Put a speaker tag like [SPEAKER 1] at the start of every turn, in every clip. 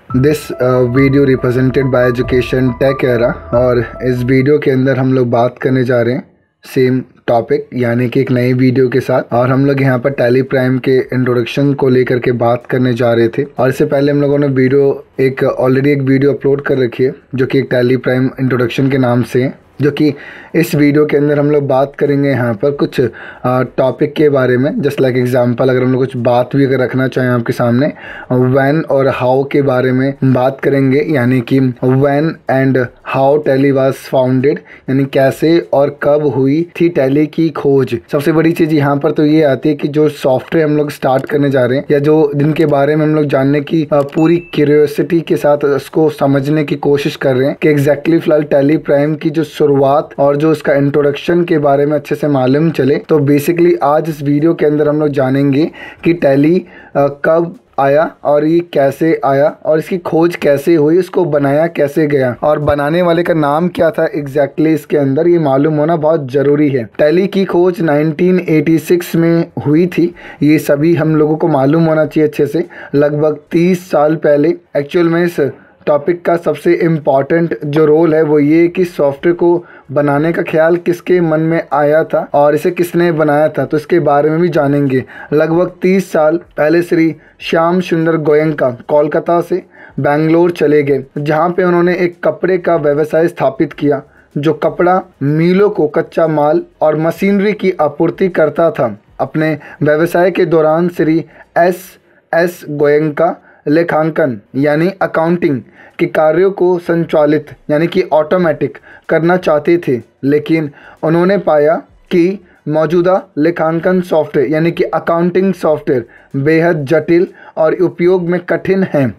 [SPEAKER 1] This video represented by education tech era. और इस video के अंदर हम लोग बात करने जा रहे हैं सेम टॉपिक यानी कि एक नई वीडियो के साथ। और हम लोग यहाँ पर टैली प्राइम के इंट्रोडक्शन को लेकर के बात करने जा रहे थे। और इससे पहले हम लोगों ने ऑलरेडी एक वीडियो अपलोड कर रखी है जो कि एक टैली प्राइम इंट्रोडक्शन के नाम से है, जो कि इस वीडियो के अंदर हम लोग बात करेंगे यहाँ पर कुछ टॉपिक के बारे में। जस्ट लाइक एग्जांपल, अगर हम लोग कुछ बात भी अगर रखना चाहें आपके सामने, व्हेन और हाउ के बारे में बात करेंगे। यानी कि when and how tally was founded, यानी कैसे और कब हुई थी टैली की खोज। सबसे बड़ी चीज़ यहाँ पर तो ये आती है कि जो सॉफ्टवेयर हम लोग स्टार्ट करने जा रहे हैं या जो जिनके बारे में हम लोग जानने की पूरी क्यूरियोसिटी के साथ उसको समझने की कोशिश कर रहे हैं कि एग्जैक्टली फिलहाल टैली प्राइम की जो शुरुआत और जो इसका इंट्रोडक्शन के बारे में अच्छे से मालूम चले। तो बेसिकली आज इस वीडियो के अंदर हम लोग जानेंगे कि टैली कब आया और ये कैसे आया और इसकी खोज कैसे हुई, इसको बनाया कैसे गया और बनाने वाले का नाम क्या था एग्जैक्टली इसके अंदर ये मालूम होना बहुत ज़रूरी है। टैली की खोज 1986 में हुई थी, ये सभी हम लोगों को मालूम होना चाहिए अच्छे से। लगभग 30 साल पहले एक्चुअल में इस टॉपिक का सबसे इम्पॉर्टेंट जो रोल है वो ये कि सॉफ्टवेयर को बनाने का ख्याल किसके मन में आया था और इसे किसने बनाया था, तो इसके बारे में भी जानेंगे। लगभग 30 साल पहले श्री श्याम सुंदर गोयनका कोलकाता से बेंगलोर चले गए, जहाँ पे उन्होंने एक कपड़े का व्यवसाय स्थापित किया जो कपड़ा मिलों को कच्चा माल और मशीनरी की आपूर्ति करता था। अपने व्यवसाय के दौरान श्री एस गोयनका लेखांकन यानी अकाउंटिंग के कार्यों को संचालित यानी कि ऑटोमेटिक करना चाहते थे, लेकिन उन्होंने पाया कि मौजूदा लेखांकन सॉफ्टवेयर यानी कि अकाउंटिंग सॉफ्टवेयर बेहद जटिल और उपयोग में कठिन हैं।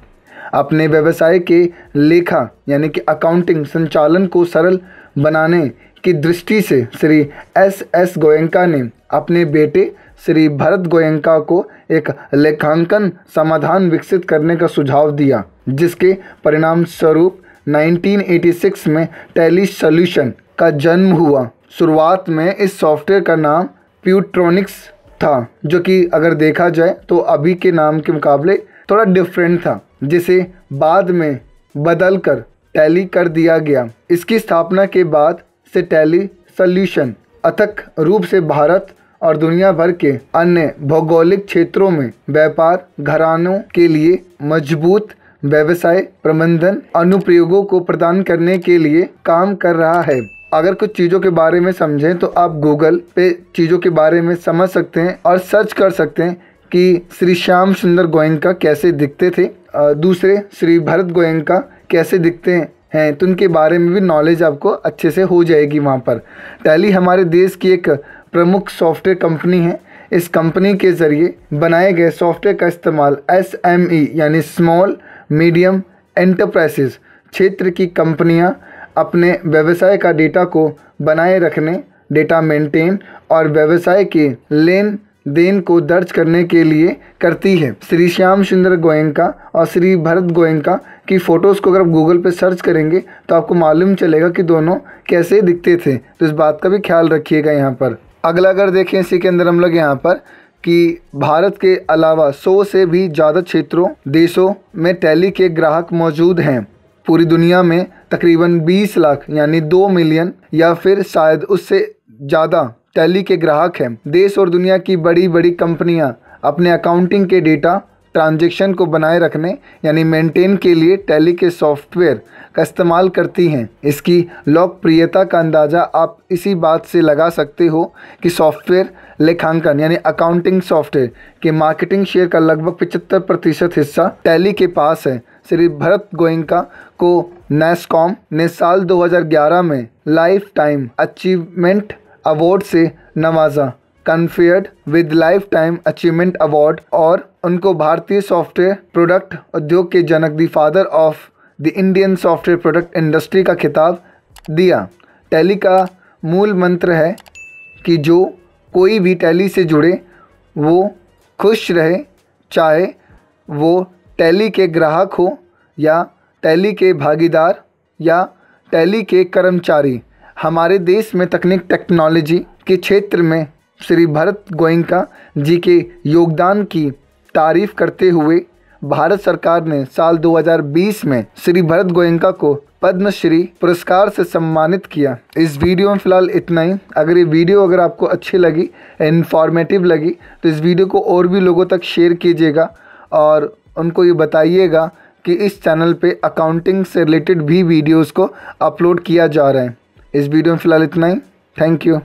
[SPEAKER 1] अपने व्यवसाय के लेखा यानी कि अकाउंटिंग संचालन को सरल बनाने की दृष्टि से श्री एस गोयनका ने अपने बेटे श्री भरत गोयनका को एक लेखांकन समाधान विकसित करने का सुझाव दिया, जिसके परिणाम स्वरूप 1986 में टैली सॉल्यूशन का जन्म हुआ। शुरुआत में इस सॉफ्टवेयर का नाम प्यूट्रॉनिक्स था, जो कि अगर देखा जाए तो अभी के नाम के मुकाबले थोड़ा डिफरेंट था, जिसे बाद में बदल कर टैली कर दिया गया। इसकी स्थापना के बाद से टैली सॉल्यूशन अथक रूप से भारत और दुनिया भर के अन्य भौगोलिक क्षेत्रों में व्यापार घरानों के लिए मजबूत व्यवसाय प्रबंधन अनुप्रयोगों को प्रदान करने के लिए काम कर रहा है। अगर कुछ चीज़ों के बारे में समझें तो आप गूगल पे चीज़ों के बारे में समझ सकते हैं और सर्च कर सकते हैं कि श्री श्याम सुंदर गोयनका कैसे दिखते थे, दूसरे श्री भरत गोयनका कैसे दिखते हैं, तो उनके बारे में भी नॉलेज आपको अच्छे से हो जाएगी वहाँ पर। टैली हमारे देश की एक प्रमुख सॉफ्टवेयर कंपनी है। इस कंपनी के ज़रिए बनाए गए सॉफ्टवेयर का इस्तेमाल SME यानी स्मॉल मीडियम एंटरप्राइजेज क्षेत्र की कंपनियां अपने व्यवसाय का डेटा को बनाए रखने, डेटा मेंटेन और व्यवसाय के लेन देन को दर्ज करने के लिए करती है। श्री श्याम सुंदर गोयनका और श्री भरत गोयनका की फ़ोटोज़ को अगर आप गूगल पे सर्च करेंगे तो आपको मालूम चलेगा कि दोनों कैसे दिखते थे, तो इस बात का भी ख्याल रखिएगा यहाँ पर। अगला अगर देखें इसी के अंदर हम लोग यहाँ पर कि भारत के अलावा 100 से भी ज़्यादा क्षेत्रों देशों में टैली के ग्राहक मौजूद हैं। पूरी दुनिया में तकरीबन 20 लाख यानी 2 मिलियन या फिर शायद उससे ज़्यादा टैली के ग्राहक हैं। देश और दुनिया की बड़ी बड़ी कंपनियां अपने अकाउंटिंग के डेटा ट्रांजैक्शन को बनाए रखने यानी मेंटेन के लिए टैली के सॉफ्टवेयर का इस्तेमाल करती हैं। इसकी लोकप्रियता का अंदाज़ा आप इसी बात से लगा सकते हो कि सॉफ्टवेयर लेखांकन यानी अकाउंटिंग सॉफ्टवेयर के मार्केटिंग शेयर का लगभग 75% हिस्सा टैली के पास है। श्री भरत गोयनका को नैसकॉम ने साल 2011 में लाइफ टाइम अचीवमेंट अवार्ड से नवाजा, conferred with lifetime achievement award, और उनको भारतीय सॉफ्टवेयर प्रोडक्ट उद्योग के जनक the father of the Indian software product industry का खिताब दिया। टैली का मूल मंत्र है कि जो कोई भी टैली से जुड़े वो खुश रहे, चाहे वो टैली के ग्राहक हो या टैली के भागीदार या टैली के कर्मचारी। हमारे देश में तकनीक टेक्नोलॉजी के क्षेत्र में श्री भरत गोयनका जी के योगदान की तारीफ करते हुए भारत सरकार ने साल 2020 में श्री भरत गोयनका को पद्मश्री पुरस्कार से सम्मानित किया। इस वीडियो में फ़िलहाल इतना ही। अगर ये वीडियो आपको अच्छी लगी, इन्फॉर्मेटिव लगी, तो इस वीडियो को और भी लोगों तक शेयर कीजिएगा और उनको ये बताइएगा कि इस चैनल पे अकाउंटिंग से रिलेटेड भी वीडियोस को अपलोड किया जा रहा है। इस वीडियो में फ़िलहाल इतना ही। Thank you.